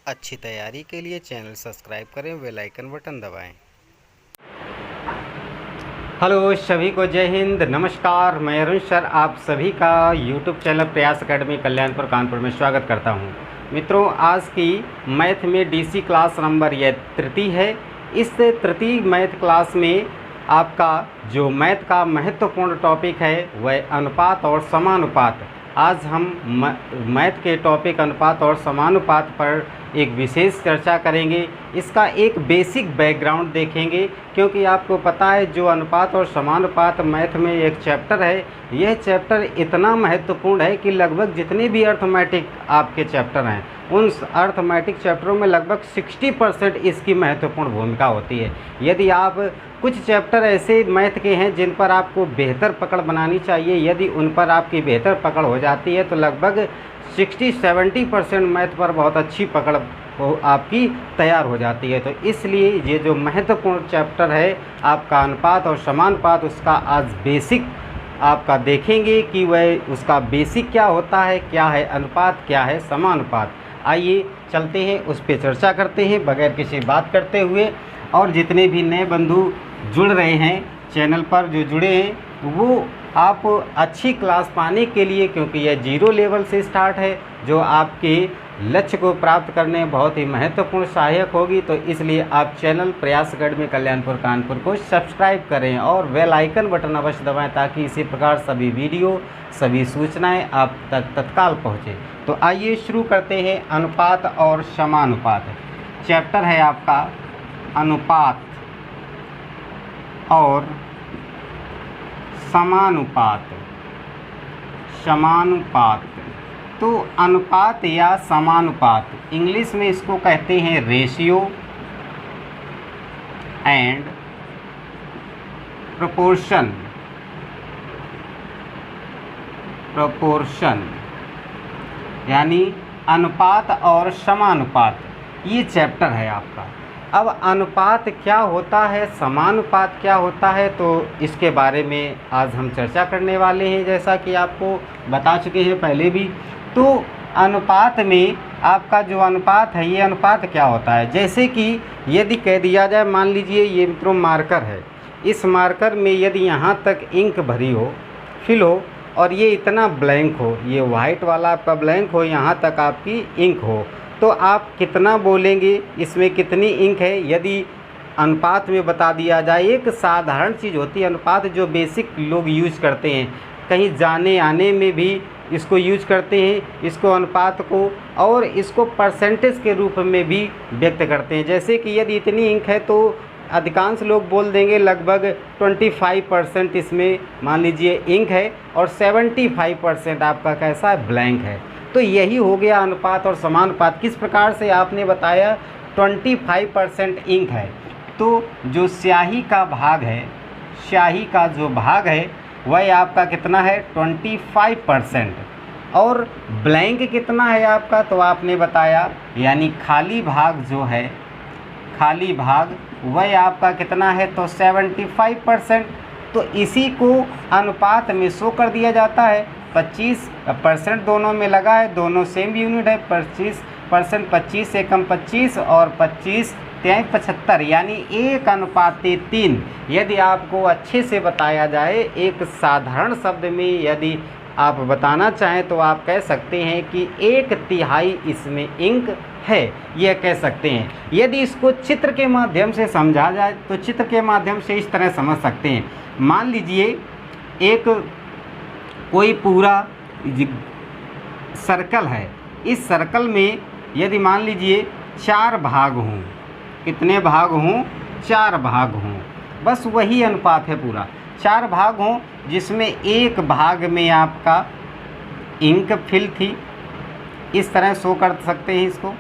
अच्छी तैयारी के लिए चैनल सब्सक्राइब करें, बेल आइकन बटन दबाएं। हेलो सभी को जय हिंद, नमस्कार। मैं अरुण सर आप सभी का यूट्यूब चैनल प्रयास एकेडमी कल्याणपुर कानपुर में स्वागत करता हूं। मित्रों, आज की मैथ में डीसी क्लास नंबर यह तृतीय है। इस तृतीय मैथ क्लास में आपका जो मैथ का महत्वपूर्ण टॉपिक है वह अनुपात और समानुपात। आज हम मैथ के टॉपिक अनुपात और समानुपात पर एक विशेष चर्चा करेंगे। इसका एक बेसिक बैकग्राउंड देखेंगे, क्योंकि आपको पता है जो अनुपात और समानुपात मैथ में एक चैप्टर है, यह चैप्टर इतना महत्वपूर्ण है कि लगभग जितने भी अर्थमेटिक आपके चैप्टर हैं उन अर्थमेटिक चैप्टरों में लगभग 60% इसकी महत्वपूर्ण भूमिका होती है। यदि आप कुछ चैप्टर ऐसे मैथ के हैं जिन पर आपको बेहतर पकड़ बनानी चाहिए, यदि उन पर आपकी बेहतर पकड़ हो जाती है तो लगभग 60-70% मैथ पर बहुत अच्छी पकड़ आपकी तैयार हो जाती है। तो इसलिए ये जो महत्वपूर्ण चैप्टर है आपका अनुपात और समानुपात, उसका आज बेसिक आपका देखेंगे कि वह उसका बेसिक क्या होता है, क्या है अनुपात, क्या है समानुपात। आइए चलते हैं, उस पर चर्चा करते हैं बगैर किसी बात करते हुए। और जितने भी नए बंधु जुड़ रहे हैं चैनल पर, जो जुड़े हैं, वो आप अच्छी क्लास पाने के लिए, क्योंकि यह 0 लेवल से स्टार्ट है जो आपके लक्ष्य को प्राप्त करने में बहुत ही महत्वपूर्ण सहायक होगी, तो इसलिए आप चैनल प्रयास एकेडमी कल्याणपुर कानपुर को सब्सक्राइब करें और बेल आइकन बटन अवश्य दबाएं, ताकि इसी प्रकार सभी वीडियो, सभी सूचनाएं आप तक तत्काल पहुँचे। तो आइए शुरू करते हैं। अनुपात और समानुपात चैप्टर है आपका अनुपात और समानुपात। समानुपात तो अनुपात या समानुपात, इंग्लिश में इसको कहते हैं रेशियो एंड प्रोपोर्शन। प्रोपोर्शन यानी अनुपात और समानुपात, ये चैप्टर है आपका। अब अनुपात क्या होता है, समानुपात क्या होता है, तो इसके बारे में आज हम चर्चा करने वाले हैं। जैसा कि आपको बता चुके हैं पहले भी, तो अनुपात में आपका जो अनुपात है, ये अनुपात क्या होता है। जैसे कि यदि कह दिया जाए, मान लीजिए ये मित्रों मार्कर है, इस मार्कर में यदि यहाँ तक इंक भरी हो, फिल हो, और ये इतना ब्लैंक हो, ये वाइट वाला आपका ब्लैंक हो, यहाँ तक आपकी इंक हो, तो आप कितना बोलेंगे, इसमें कितनी इंक है। यदि अनुपात में बता दिया जाए, एक साधारण चीज़ होती है अनुपात, जो बेसिक लोग यूज करते हैं, कहीं जाने आने में भी इसको यूज करते हैं, इसको अनुपात को, और इसको परसेंटेज के रूप में भी व्यक्त करते हैं। जैसे कि यदि इतनी इंक है तो अधिकांश लोग बोल देंगे लगभग 25% इसमें मान लीजिए इंक है, और 75% आपका कैसा है, ब्लैंक है। तो यही हो गया अनुपात और समानुपात। किस प्रकार से आपने बताया 25% इंक है, तो जो स्याही का भाग है, स्याही का जो भाग है वह आपका कितना है, 25%। और ब्लैंक कितना है आपका, तो आपने बताया, यानी खाली भाग जो है, खाली भाग वह आपका कितना है, तो 75%। तो इसी को अनुपात में शो कर दिया जाता है। 25% दोनों में लगा है, दोनों सेम यूनिट है। 25%, 25 से कम 25 और 25 तिहाई 75, यानी 1:3। यदि आपको अच्छे से बताया जाए, एक साधारण शब्द में यदि आप बताना चाहें, तो आप कह सकते हैं कि 1/3 इसमें इंक है, यह कह सकते हैं। यदि इसको चित्र के माध्यम से समझा जाए, तो चित्र के माध्यम से इस तरह समझ सकते हैं। मान लीजिए एक कोई पूरा सर्कल है, इस सर्कल में यदि मान लीजिए 4 भाग हों, कितने भाग हों, 4 भाग हों, बस वही अनुपात है पूरा। 4 भाग हों जिसमें एक भाग में आपका इंक फिल थी, इस तरह शो कर सकते हैं इसको,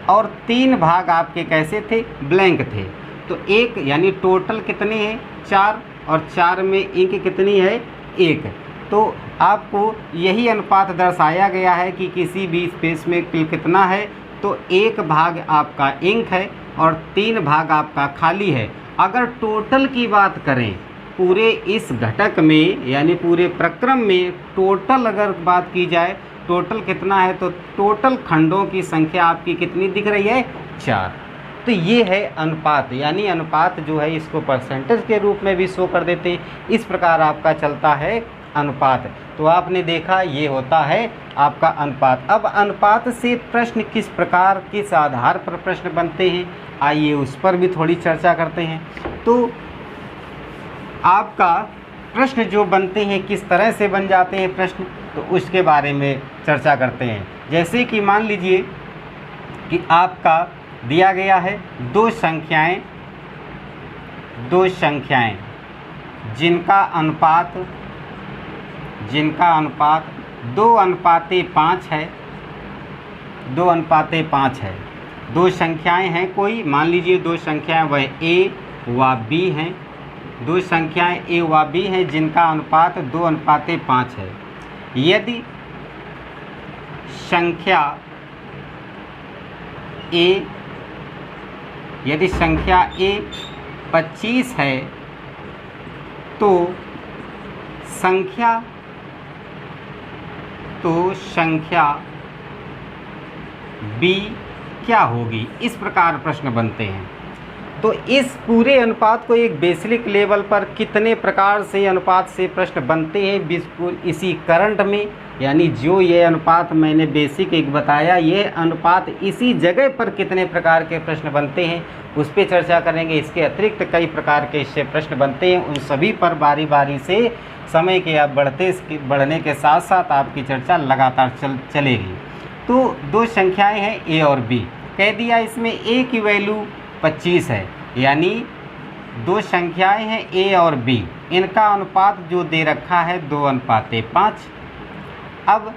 और 3 भाग आपके कैसे थे, ब्लैंक थे। तो एक यानी टोटल कितने हैं, 4, और 4 में इंक कितनी है, 1। तो आपको यही अनुपात दर्शाया गया है कि किसी भी स्पेस में कितना है, तो 1 भाग आपका इंक है और 3 भाग आपका खाली है। अगर टोटल की बात करें, पूरे इस घटक में यानी पूरे प्रक्रम में टोटल अगर बात की जाए, टोटल कितना है, तो टोटल खंडों की संख्या आपकी कितनी दिख रही है, 4। तो ये है अनुपात, यानी अनुपात जो है इसको परसेंटेज के रूप में भी शो कर देते हैं। इस प्रकार आपका चलता है अनुपात। तो आपने देखा ये होता है आपका अनुपात। अब अनुपात से प्रश्न किस प्रकार, किस आधार पर प्रश्न बनते हैं, आइए उस पर भी थोड़ी चर्चा करते हैं। तो आपका प्रश्न जो बनते हैं किस तरह से बन जाते हैं प्रश्न, तो उसके बारे में चर्चा करते हैं। जैसे कि मान लीजिए कि आपका दिया गया है दो संख्याएं जिनका अनुपात 2:5 है, 2:5 है। दो संख्याएं हैं कोई, मान लीजिए दो संख्याएं वह a व b हैं, दो संख्याएं a व b हैं जिनका अनुपात 2:5 है। यदि संख्या a 25 है तो संख्या b क्या होगी, इस प्रकार प्रश्न बनते हैं। तो इस पूरे अनुपात को एक बेसिक लेवल पर कितने प्रकार से अनुपात से प्रश्न बनते हैं बिल्कुल इसी करंट में, यानी जो ये अनुपात मैंने बेसिक एक बताया, ये अनुपात इसी जगह पर कितने प्रकार के प्रश्न बनते हैं उस पर चर्चा करेंगे। इसके अतिरिक्त कई प्रकार के इससे प्रश्न बनते हैं, उन सभी पर बारी बारी से समय के बढ़ने के साथ साथ आपकी चर्चा लगातार चलेगी। तो दो संख्याएं हैं a और b, कह दिया इसमें a की वैल्यू 25 है, यानी दो संख्याएं हैं a और b, इनका अनुपात जो दे रखा है 2:5। अब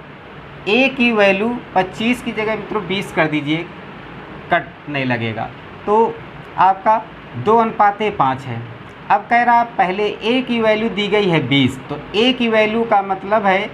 a की वैल्यू 25 की जगह मित्रों 20 कर दीजिए, कट नहीं लगेगा, तो आपका 2:5 है। अब कह रहा पहले a की वैल्यू दी गई है 20, तो a की वैल्यू का मतलब है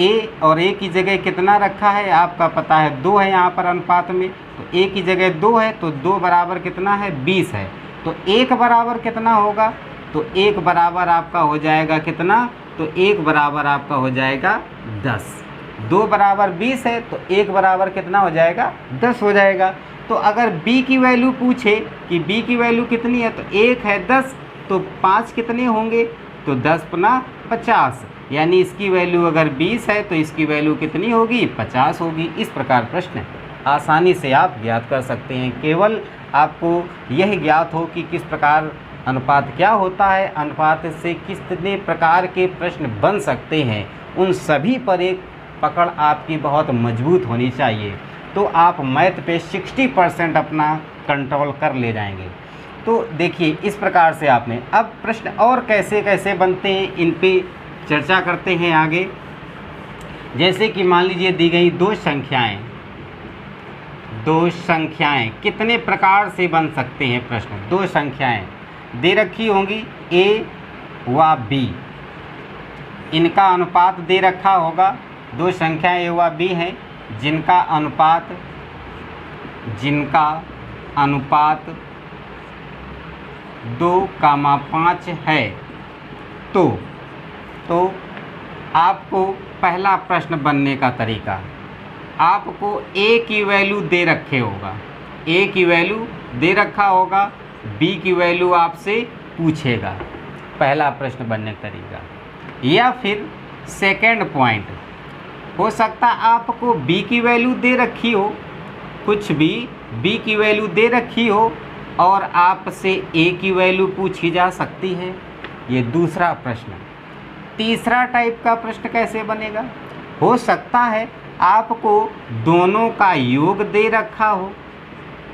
a और a की जगह कितना रखा है आपका पता है 2 है यहाँ पर अनुपात में, तो a की जगह 2 है तो 2 बराबर कितना है 20 है। तो 1 बराबर कितना होगा, तो 1 बराबर आपका हो जाएगा कितना, तो 1 बराबर आपका हो जाएगा 10। 2 बराबर 20 है तो 1 बराबर कितना हो जाएगा 10 हो जाएगा। तो अगर b की वैल्यू पूछे कि b की वैल्यू कितनी है, तो 1 है 10, तो 5 कितने होंगे, तो 10 × 50, यानी इसकी वैल्यू अगर 20 है तो इसकी वैल्यू कितनी होगी 50 होगी। इस प्रकार प्रश्न आसानी से आप ज्ञात कर सकते हैं। केवल आपको यह ज्ञात हो कि किस प्रकार अनुपात क्या होता है, अनुपात से कितने प्रकार के प्रश्न बन सकते हैं, उन सभी पर एक पकड़ आपकी बहुत मजबूत होनी चाहिए, तो आप मैथ पे 60% अपना कंट्रोल कर ले जाएंगे। तो देखिए इस प्रकार से आपने, अब प्रश्न और कैसे कैसे बनते हैं इन पे चर्चा करते हैं आगे। जैसे कि मान लीजिए दी गई दो संख्याएं कितने प्रकार से बन सकते हैं प्रश्न। दो संख्याएं दे रखी होंगी a व b, इनका अनुपात दे रखा होगा। दो संख्याएं a व b हैं जिनका अनुपात 2,5 है। तो आपको पहला प्रश्न बनने का तरीका, आपको a की वैल्यू दे रखा होगा, b की वैल्यू आपसे पूछेगा, पहला प्रश्न बनने का तरीका। या फिर सेकंड पॉइंट हो सकता आपको b की वैल्यू दे रखी हो, कुछ भी b की वैल्यू दे रखी हो और आपसे a की वैल्यू पूछी जा सकती है, ये दूसरा प्रश्न। तीसरा टाइप का प्रश्न कैसे बनेगा, हो सकता है आपको दोनों का योग दे रखा हो,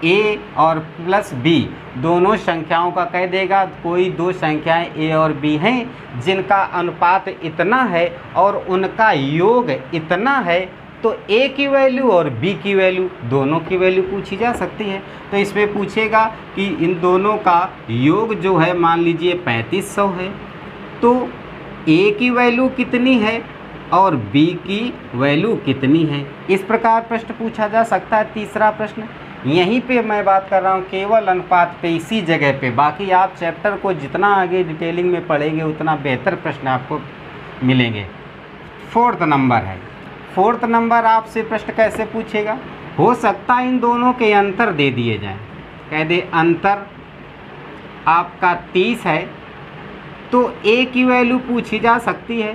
a और प्लस b दोनों संख्याओं का कह देगा, कोई दो संख्याएं a और b हैं जिनका अनुपात इतना है और उनका योग इतना है, तो a की वैल्यू और b की वैल्यू दोनों की वैल्यू पूछी जा सकती है। तो इसमें पूछेगा कि इन दोनों का योग जो है मान लीजिए 3500 है, तो a की वैल्यू कितनी है और b की वैल्यू कितनी है, इस प्रकार प्रश्न पूछा जा सकता है। तीसरा प्रश्न यहीं पे मैं बात कर रहा हूँ केवल अनुपात पे, इसी जगह पे। बाकी आप चैप्टर को जितना आगे डिटेलिंग में पढ़ेंगे उतना बेहतर प्रश्न आपको मिलेंगे। फोर्थ फोर्थ नंबर आपसे प्रश्न कैसे पूछेगा, हो सकता है इन दोनों के अंतर दे दिए जाएं। कह दे अंतर आपका 30 है, तो A की वैल्यू पूछी जा सकती है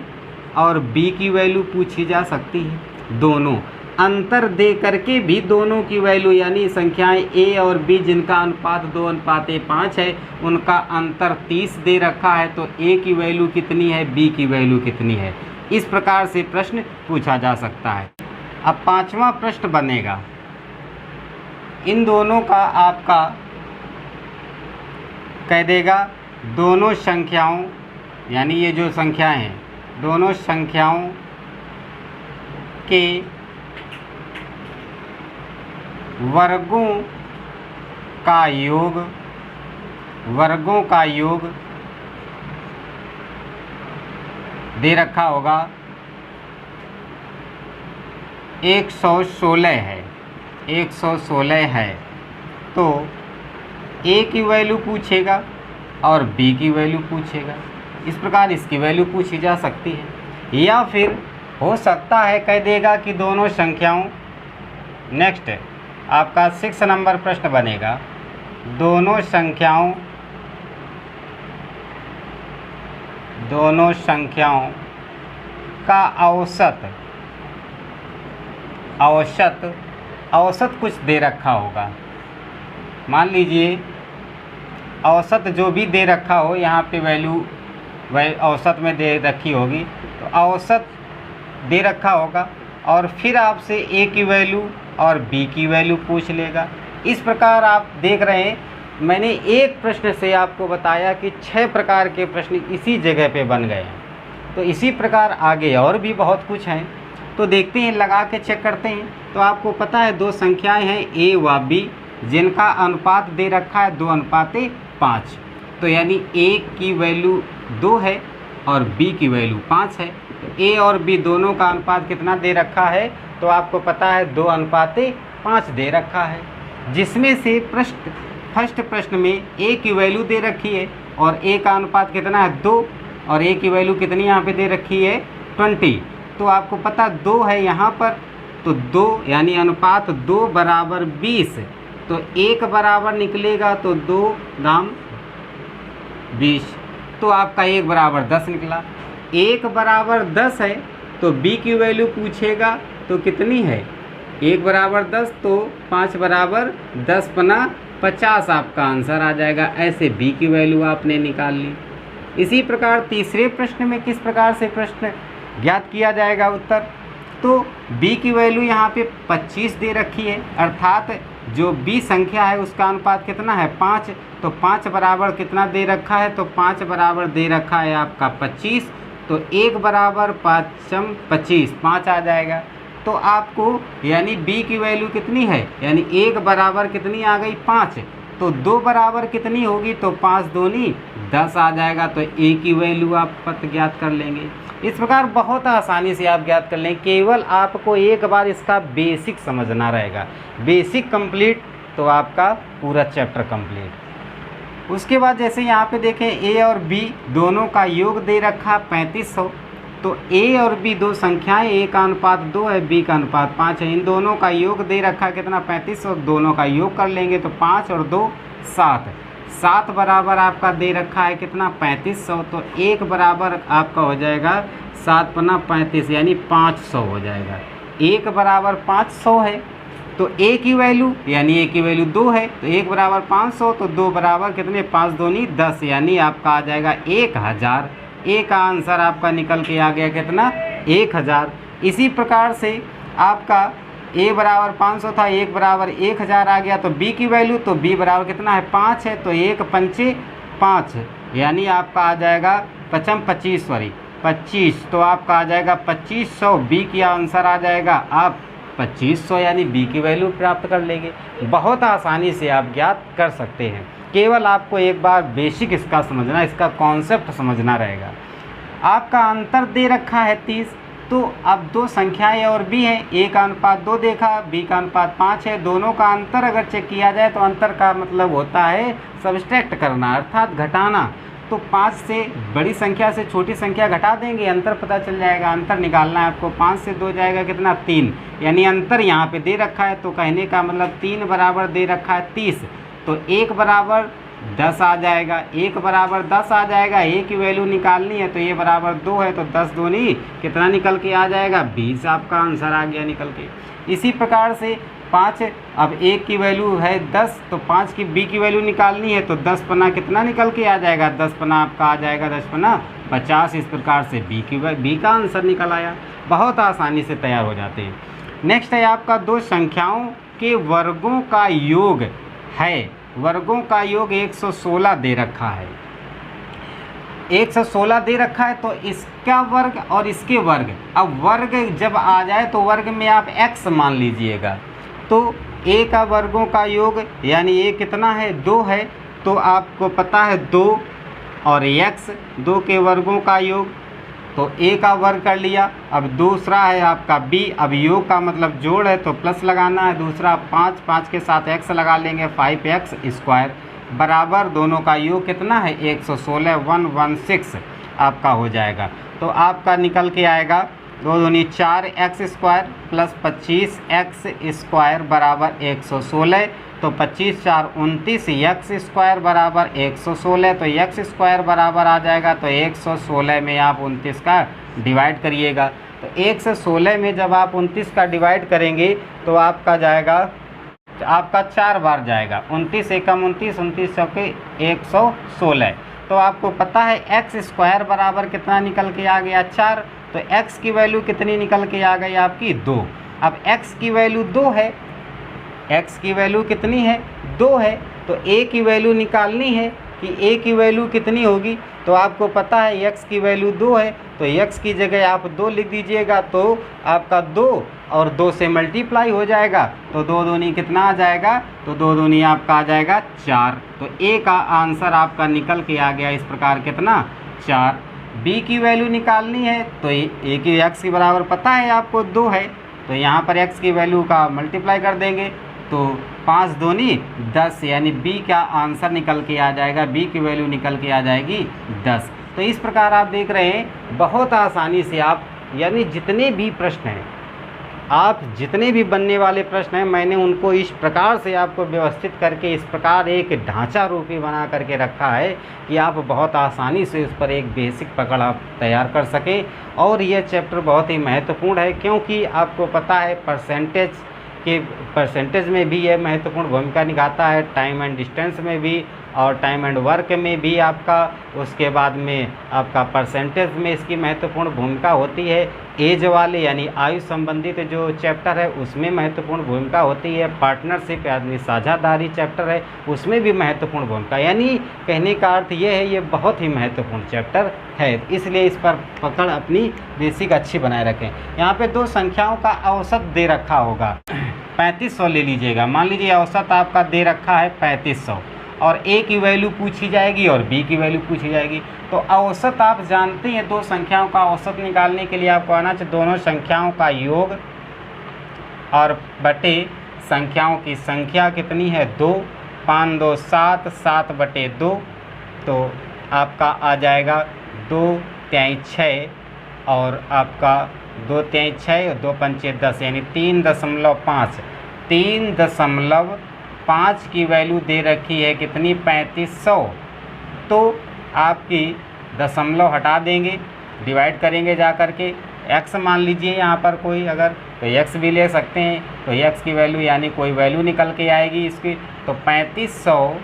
और B की वैल्यू पूछी जा सकती है। दोनों अंतर दे करके भी दोनों की वैल्यू यानी संख्याएं A और B जिनका अनुपात 2:5 है उनका अंतर 30 दे रखा है, तो A की वैल्यू कितनी है, B की वैल्यू कितनी है, इस प्रकार से प्रश्न पूछा जा सकता है। अब पांचवा प्रश्न बनेगा, इन दोनों का आपका कह देगा दोनों संख्याओं यानी ये जो संख्याएं हैं दोनों संख्याओं के वर्गों का योग दे रखा होगा 116 है, तो A की वैल्यू पूछेगा और B की वैल्यू पूछेगा। इस प्रकार इसकी वैल्यू पूछी जा सकती है। या फिर हो सकता है कह देगा कि दोनों संख्याओं, नेक्स्ट आपका 6 नंबर प्रश्न बनेगा, दोनों संख्याओं का औसत कुछ दे रखा होगा। मान लीजिए औसत जो भी दे रखा हो, यहाँ पे वैल्यू औसत में दे रखी होगी, तो औसत दे रखा होगा और फिर आपसे A की वैल्यू और B की वैल्यू पूछ लेगा। इस प्रकार आप देख रहे हैं, मैंने एक प्रश्न से आपको बताया कि 6 प्रकार के प्रश्न इसी जगह पे बन गए हैं। तो इसी प्रकार आगे और भी बहुत कुछ हैं, तो देखते हैं, लगा के चेक करते हैं। तो आपको पता है दो संख्याएं हैं A व B जिनका अनुपात दे रखा है 2:5, तो यानी A की वैल्यू 2 है और B की वैल्यू 5 है। तो A और B दोनों का अनुपात कितना दे रखा है, तो आपको पता है 2:5 दे रखा है, जिसमें से फर्स्ट प्रश्न में A की वैल्यू दे रखी है और A का अनुपात कितना है 2 और A की वैल्यू कितनी यहाँ पे दे रखी है 20। तो आपको पता 2 है यहाँ पर, तो 2 यानी अनुपात 2 बराबर 20, तो 1 बराबर निकलेगा, तो 2 दाम 20, तो आपका 1 बराबर 10 निकला। 1 बराबर 10 है तो B की वैल्यू पूछेगा, तो कितनी है 1 बराबर 10, तो 5 बराबर 10 पना 50 आपका आंसर आ जाएगा। ऐसे B की वैल्यू आपने निकाल ली। इसी प्रकार तीसरे प्रश्न में किस प्रकार से प्रश्न ज्ञात किया जाएगा उत्तर, तो B की वैल्यू यहाँ पे 25 दे रखी है, अर्थात जो B संख्या है उसका अनुपात कितना है 5, तो 5 बराबर कितना दे रखा है, तो 5 बराबर दे रखा है आपका 25, तो 1 बराबर 5 25 5 आ जाएगा। तो आपको यानी B की वैल्यू कितनी है, यानी 1 बराबर कितनी आ गई 5, तो 2 बराबर कितनी होगी, तो 5 दूनी 10 आ जाएगा। तो A की वैल्यू आप पत ज्ञात कर लेंगे। इस प्रकार बहुत आसानी से आप ज्ञात कर लेंगे, केवल आपको एक बार इसका बेसिक समझना रहेगा। बेसिक कंप्लीट तो आपका पूरा चैप्टर कंप्लीट। उसके बाद जैसे यहाँ पे देखें A और B दोनों का योग दे रखा 3500, तो A और B दो संख्याएं, A का अनुपात 2 है, B का अनुपात 5 है, इन दोनों का योग दे रखा कितना 3500, दोनों का योग कर लेंगे तो 5 और 2 7, 7 बराबर आपका दे रखा है कितना 3500, तो 1 बराबर आपका हो जाएगा 7 पन्ना 35 यानी 500 हो जाएगा। 1 बराबर 500 है तो A की वैल्यू यानी A की वैल्यू 2 है, तो 1 बराबर 500, तो 2 बराबर कितने 5 दूनी 10 यानी आपका आ जाएगा 1000। A का आंसर आपका निकल के आ गया कितना 1000। इसी प्रकार से आपका A बराबर 500 था, 1 बराबर 1000 आ गया, तो B की वैल्यू, तो B बराबर कितना है 5 है, तो 1 पंचे 5 यानी आपका आ जाएगा 25, तो आपका आ जाएगा 2500। B की आंसर आ जाएगा आप 2500 यानी B की वैल्यू प्राप्त कर लेंगे। बहुत आसानी से आप ज्ञात कर सकते हैं, केवल आपको एक बार बेसिक इसका समझना, इसका कॉन्सेप्ट समझना रहेगा। आपका अंतर दे रखा है 30, तो अब दो संख्याएं और भी हैं, A का अनुपात 2 देखा, B का अनुपात 5 है, दोनों का अंतर अगर चेक किया जाए तो अंतर का मतलब होता है सब्सट्रैक्ट करना अर्थात घटाना। तो 5 से बड़ी संख्या से छोटी संख्या घटा देंगे, अंतर पता चल जाएगा। अंतर निकालना है आपको, 5 से 2 जाएगा कितना 3, यानी अंतर यहाँ पे दे रखा है, तो कहने का मतलब 3 बराबर दे रखा है 30, तो 1 बराबर 10 आ जाएगा, 1 बराबर 10 आ जाएगा। ए की वैल्यू निकालनी है तो ये बराबर 2 है, तो 10 दूनी कितना निकल के आ जाएगा 20, आपका आंसर आ गया निकल के। इसी प्रकार से 5, अब 1 की वैल्यू है 10, तो 5 की बी की वैल्यू निकालनी है, तो 10 पन्ना कितना निकल के आ जाएगा, 10 पन्ना आपका आ जाएगा 10 पन्ना 50। इस प्रकार से बी का आंसर निकल आया। बहुत आसानी से तैयार हो जाते हैं। नेक्स्ट है आपका दो संख्याओं के वर्गों का योग है। वर्गों का योग 116 दे रखा है, 116 दे रखा है, तो इसका वर्ग और इसके वर्ग। अब वर्ग जब आ जाए तो वर्ग में आप x मान लीजिएगा, तो a का वर्गों का योग यानी a कितना है 2 है, तो आपको पता है 2 और x 2 के वर्गों का योग, तो a का वर्ग कर लिया। अब दूसरा है आपका b, अब योग का मतलब जोड़ है तो प्लस लगाना है। दूसरा 5, 5 के साथ x लगा लेंगे, 5x स्क्वायर बराबर दोनों का योग कितना है 116, 116 आपका हो जाएगा। तो आपका निकल के आएगा 2 दूनी 4x square plus 25x square बराबर 116, तो 25 4 29, x स्क्वायर बराबर 116, तो x स्क्वायर बराबर आ जाएगा, तो 116 में आप 29 का डिवाइड करिएगा। तो 116 में जब आप 29 का डिवाइड करेंगे तो आपका जाएगा, आपका 4 बार जाएगा, 29 एकम 29, 29 चौके 116। तो आपको पता है x स्क्वायर बराबर कितना निकल के आ गया 4, तो x की वैल्यू कितनी निकल के आ गई आपकी 2। अब x की वैल्यू 2 है, x की वैल्यू कितनी है 2 है, तो a की वैल्यू निकालनी है कि a की वैल्यू कितनी होगी। तो आपको पता है x की वैल्यू 2 है, तो x की जगह आप 2 लिख दीजिएगा, तो आपका 2 और 2 से मल्टीप्लाई हो जाएगा, तो 2 दूनी कितना आ जाएगा, तो 2 दूनी आपका आ जाएगा 4। तो a का आंसर आपका निकल के आ गया इस प्रकार कितना 4। b की वैल्यू निकालनी है, तो a की x के बराबर पता है आपको 2 है, तो यहाँ पर x की वैल्यू का मल्टीप्लाई कर देंगे, तो 5 दूनी 10, यानी b का आंसर निकल के आ जाएगा, b की वैल्यू निकल के आ जाएगी 10। तो इस प्रकार आप देख रहे हैं बहुत आसानी से आप, यानी जितने भी प्रश्न हैं, आप जितने भी बनने वाले प्रश्न हैं, मैंने उनको इस प्रकार से आपको व्यवस्थित करके इस प्रकार एक ढांचा रूपी बना करके रखा है कि आप बहुत आसानी से उस पर एक बेसिक पकड़ आप तैयार कर सकें। और यह चैप्टर बहुत ही महत्वपूर्ण है, क्योंकि आपको पता है परसेंटेज में भी यह महत्वपूर्ण भूमिका निभाता है, टाइम एंड डिस्टेंस में भी और टाइम एंड वर्क में भी आपका, उसके बाद में आपका परसेंटेज में इसकी महत्वपूर्ण भूमिका होती है। एज वाले यानी आयु संबंधित जो चैप्टर है उसमें महत्वपूर्ण भूमिका होती है। पार्टनरशिप यानी साझेदारी चैप्टर है उसमें भी महत्वपूर्ण भूमिका, यानी कहने का अर्थ ये है ये बहुत ही महत्वपूर्ण चैप्टर है, इसलिए इस पर पकड़ अपनी बेसिक अच्छी बनाए रखें। यहाँ पे दो संख्याओं का औसत दे रखा होगा, 3500 ले लीजिएगा। मान लीजिए औसत आपका दे रखा है 3500 और a की वैल्यू पूछी जाएगी और b की वैल्यू पूछी जाएगी। तो औसत आप जानते हैं, दो संख्याओं का औसत निकालने के लिए आपको आना चाहिए दोनों संख्याओं का योग और बटे संख्याओं की संख्या कितनी है 2, 5 2 7, 7 बटे 2, तो आपका आ जाएगा 2 3 6 और आपका 2 3 6 और 2 5 10, यानी 3.5। 3.5 की वैल्यू दे रखी है कितनी 3500, तो आपकी दशमलव हटा देंगे, डिवाइड करेंगे जा कर के। x मान लीजिए यहाँ पर कोई अगर, तो x भी ले सकते हैं, तो x की वैल्यू यानी कोई वैल्यू निकल के आएगी इसकी, तो 3500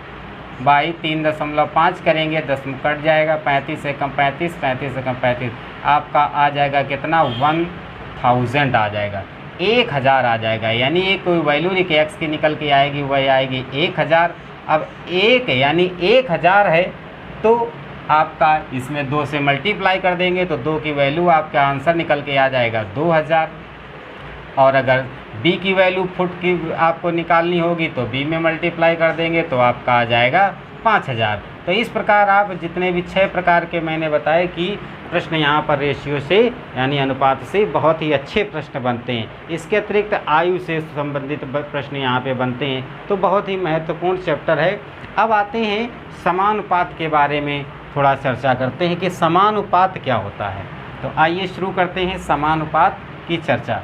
बाई 3.5 करेंगे, 10 कट जाएगा, 35 से कम 35, 35 से कम 35, आपका आ जाएगा कितना 1000 आ जाएगा, 1000 आ जाएगा। यानी ये कोई वैल्यू नहीं कि x की निकल के आएगी, वह आएगी 1000। अब 1 यानी 1000 है, तो आपका इसमें 2 से मल्टीप्लाई कर देंगे, तो 2 की वैल्यू आपका आंसर निकल के आ जाएगा 2000। और अगर b की वैल्यू फुट की आपको निकालनी होगी तो b में मल्टीप्लाई कर देंगे, तो आपका आ जाएगा 5000। तो इस प्रकार आप जितने भी 6 प्रकार के मैंने बताए कि प्रश्न यहाँ पर रेशियो से यानी अनुपात से बहुत ही अच्छे प्रश्न बनते हैं। इसके अतिरिक्त आयु से संबंधित प्रश्न यहाँ पे बनते हैं, तो बहुत ही महत्वपूर्ण चैप्टर है। अब आते हैं समानुपात के बारे में थोड़ा चर्चा करते हैं कि समानुपात क्या होता है। तो आइए शुरू करते हैं समानुपात की चर्चा।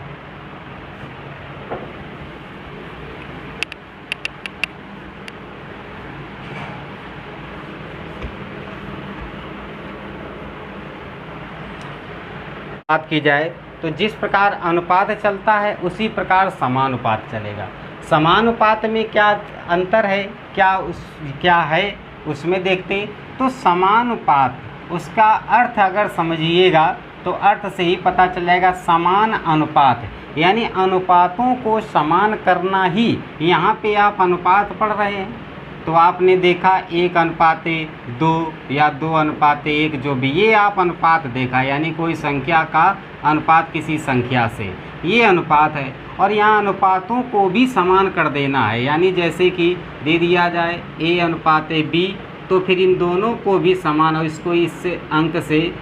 बात की जाए तो जिस प्रकार अनुपात चलता है उसी प्रकार समानुपात चलेगा। समानुपात में क्या अंतर है, क्या है उसमें देखते हैं। तो समानुपात, उसका अर्थ अगर समझिएगा तो अर्थ से ही पता चल जाएगा। समान अनुपात यानी अनुपातों को समान करना ही। यहाँ पे आप अनुपात पढ़ रहे हैं तो आपने देखा 1:2 या 2:1, जो भी ये आप अनुपात देखा, यानी कोई संख्या का अनुपात किसी संख्या से, ये अनुपात है। और यहाँ अनुपातों को भी समान कर देना है, यानी जैसे कि दे दिया जाए A/B, तो फिर इन दोनों को भी समान, और इसको इस अंक से,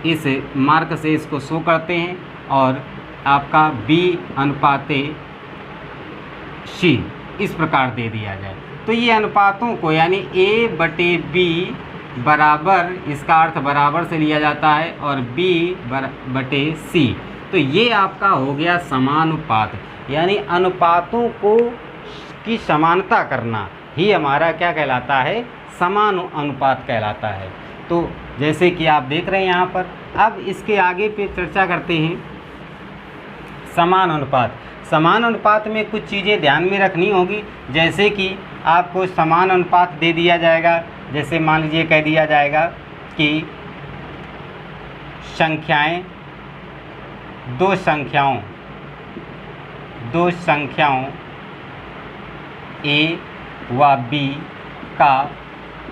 इस मार्क से इसको शो करते हैं। और आपका B/C इस प्रकार दे दिया जाए तो ये अनुपातों को, यानी A/B बराबर, इसका अर्थ बराबर से लिया जाता है, और B/C, तो ये आपका हो गया समानुपात। यानी अनुपातों को की समानता करना ही हमारा क्या कहलाता है, समानुपात कहलाता है। तो जैसे कि आप देख रहे हैं यहाँ पर, अब इसके आगे पे चर्चा करते हैं समानुपात। समानुपात में कुछ चीज़ें ध्यान में रखनी होगी, जैसे कि आपको समानुपात दे दिया जाएगा। जैसे मान लीजिए कह दिया जाएगा कि संख्याएं, दो संख्याओं A व B का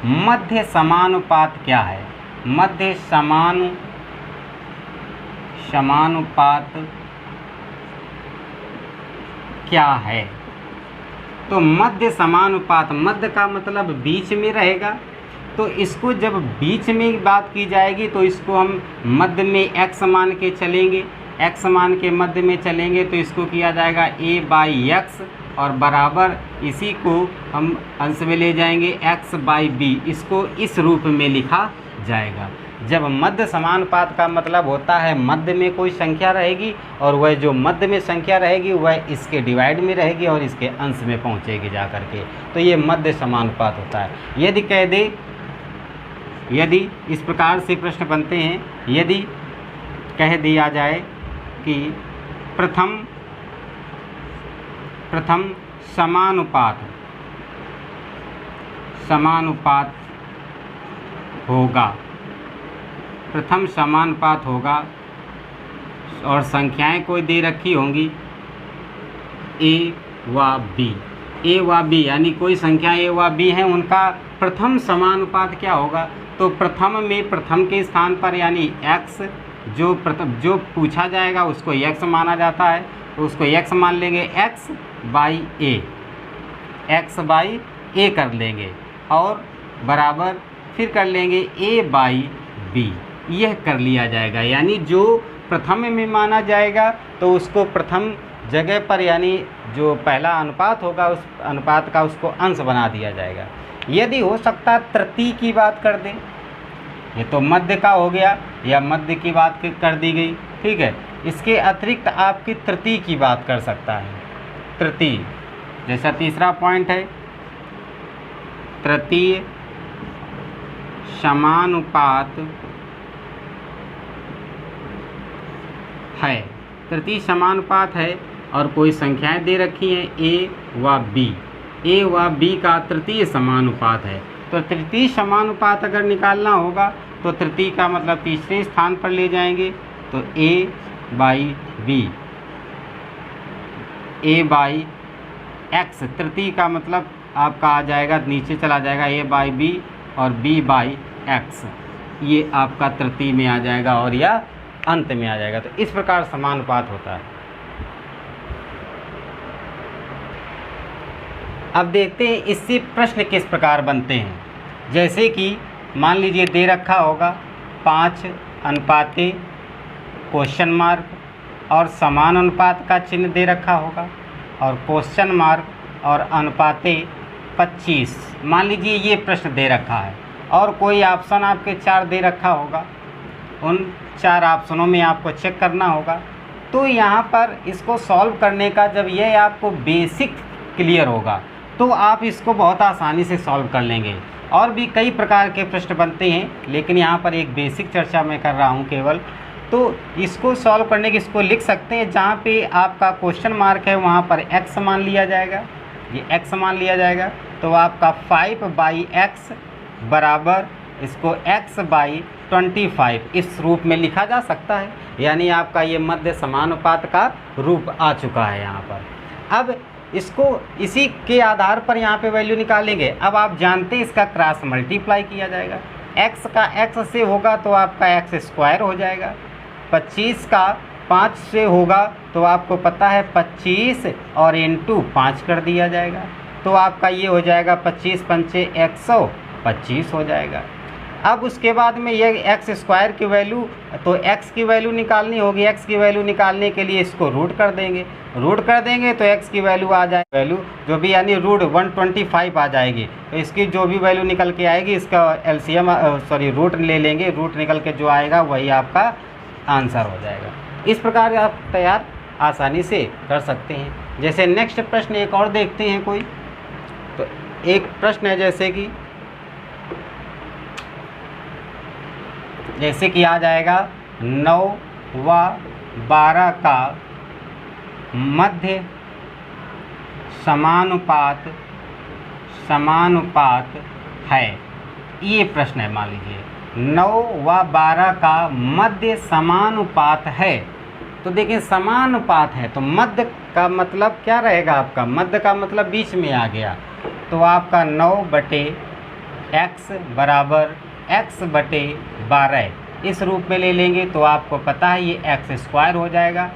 मध्य समानुपात क्या है। मध्य समानुपात क्या है। तो मध्य समानुपात, मध्य का मतलब बीच में रहेगा। तो इसको जब बीच में बात की जाएगी तो इसको हम मध्य में x मान के चलेंगे, x मान के मध्य में चलेंगे तो इसको किया जाएगा A/x, और बराबर इसी को हम अंश में ले जाएंगे x/b, इसको इस रूप में लिखा जाएगा। जब मध्य समानुपात का मतलब होता है मध्य में कोई संख्या रहेगी, और वह जो मध्य में संख्या रहेगी वह इसके डिवाइड में रहेगी और इसके अंश में पहुंचेगी जा कर के, तो ये मध्य समानुपात होता है। यदि कह दे, यदि इस प्रकार से प्रश्न बनते हैं, यदि कह दिया जाए कि प्रथम समानुपात होगा, प्रथम समानुपात होगा, और संख्याएं कोई दे रखी होंगी A व B, यानी कोई संख्या A व B है, उनका प्रथम समानुपात क्या होगा। तो प्रथम में प्रथम के स्थान पर यानी x, जो पूछा जाएगा उसको x माना जाता है, तो उसको x मान लेंगे, x/a कर लेंगे, और बराबर फिर कर लेंगे A/b, यह कर लिया जाएगा। यानी जो प्रथम में माना जाएगा तो उसको प्रथम जगह पर, यानी जो पहला अनुपात होगा उस अनुपात का उसको अंश बना दिया जाएगा। यदि हो सकता तृतीय की बात कर दें, ये तो मध्य का हो गया, या मध्य की बात कर दी गई, ठीक है। इसके अतिरिक्त आपकी तृतीय की बात कर सकता है। तृतीय जैसा तीसरा पॉइंट है, तृतीय समानुपात है, तृतीय समानुपात है, और कोई संख्याएं दे रखी हैं A व B का तृतीय समानुपात है। तो तृतीय समानुपात अगर निकालना होगा तो तृतीय का मतलब तीसरे स्थान पर ले जाएंगे, तो A/x, तृतीय का मतलब आपका आ जाएगा, नीचे चला जाएगा A/b और B/x, ये आपका तृतीय में आ जाएगा और या अंत में आ जाएगा। तो इस प्रकार समानुपात होता है। अब देखते हैं इससे प्रश्न किस प्रकार बनते हैं। जैसे कि मान लीजिए दे रखा होगा 5:, क्वेश्चन मार्क और समान अनुपात का चिन्ह दे रखा होगा, और क्वेश्चन मार्क और अनुपाते 25, मान लीजिए ये प्रश्न दे रखा है। और कोई ऑप्शन आपके 4 दे रखा होगा, उन 4 ऑप्शनों में आपको चेक करना होगा। तो यहाँ पर इसको सॉल्व करने का जब ये आपको बेसिक क्लियर होगा तो आप इसको बहुत आसानी से सॉल्व कर लेंगे। और भी कई प्रकार के प्रश्न बनते हैं, लेकिन यहाँ पर एक बेसिक चर्चा मैं कर रहा हूँ केवल। तो इसको सॉल्व करने की इसको लिख सकते हैं, जहाँ पे आपका क्वेश्चन मार्क है वहाँ पर x मान लिया जाएगा, ये x मान लिया जाएगा। तो आपका 5/x बराबर इसको x/25 इस रूप में लिखा जा सकता है। यानी आपका ये मध्य समानुपात का रूप आ चुका है यहाँ पर। अब इसको इसी के आधार पर यहाँ पे वैल्यू निकालेंगे। अब आप जानते हैं इसका क्रॉस मल्टीप्लाई किया जाएगा, x का x से होगा तो आपका x² हो जाएगा, 25 का 5 से होगा तो आपको पता है 25 और इंटू 5 कर दिया जाएगा। तो आपका ये हो जाएगा 25 पंचे 125 हो जाएगा। अब उसके बाद में ये x² की वैल्यू, तो x की वैल्यू निकालनी होगी। x की वैल्यू निकालने के लिए इसको रूट कर देंगे, रूट कर देंगे तो x की वैल्यू आ जाए, वैल्यू जो भी यानी रूट 125 आ जाएगी। तो इसकी जो भी वैल्यू निकल के आएगी इसका एलसीएम रूट ले लेंगे, रूट निकल के जो आएगा वही आपका आंसर हो जाएगा। इस प्रकार आप तैयार आसानी से कर सकते हैं। जैसे नेक्स्ट प्रश्न एक और देखते हैं कोई। तो एक प्रश्न है जैसे कि आ जाएगा 9 व 12 का मध्य समानुपात है। ये प्रश्न है, मान लीजिए 9 व 12 का मध्य समानुपात है। तो देखिए समानुपात है तो मध्य का मतलब क्या रहेगा आपका, मध्य का मतलब बीच में आ गया। तो आपका 9/x बराबर x/12 इस रूप में ले लेंगे तो आपको पता है ये x² हो जाएगा।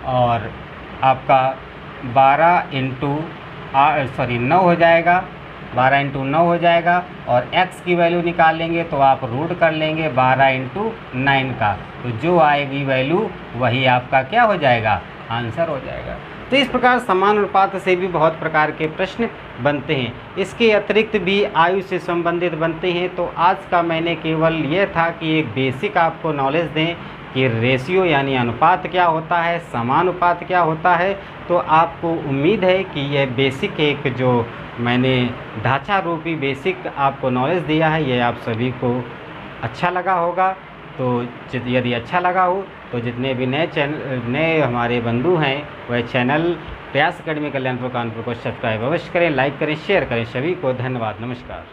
और आपका 9 हो जाएगा, 12 × 9 हो जाएगा। और x की वैल्यू निकालेंगे तो आप रूट कर लेंगे 12 × 9 का, तो जो आएगी वैल्यू वही आपका क्या हो जाएगा, आंसर हो जाएगा। तो इस प्रकार समानुपात से भी बहुत प्रकार के प्रश्न बनते हैं। इसके अतिरिक्त भी आयु से संबंधित बनते हैं। तो आज का मैंने केवल ये था कि एक बेसिक आपको नॉलेज दें कि रेशियो यानी अनुपात क्या होता है, समानुपात क्या होता है। तो आपको उम्मीद है कि यह बेसिक एक जो मैंने ढांचा रूपी बेसिक आपको नॉलेज दिया है ये आप सभी को अच्छा लगा होगा। तो यदि अच्छा लगा हो तो जितने भी नए हमारे बंधु हैं वह चैनल प्रयास अकेडमी कल्याणपुर कानपुर को सब्सक्राइब अवश्य करें, लाइक करें, शेयर करें। सभी को धन्यवाद, नमस्कार।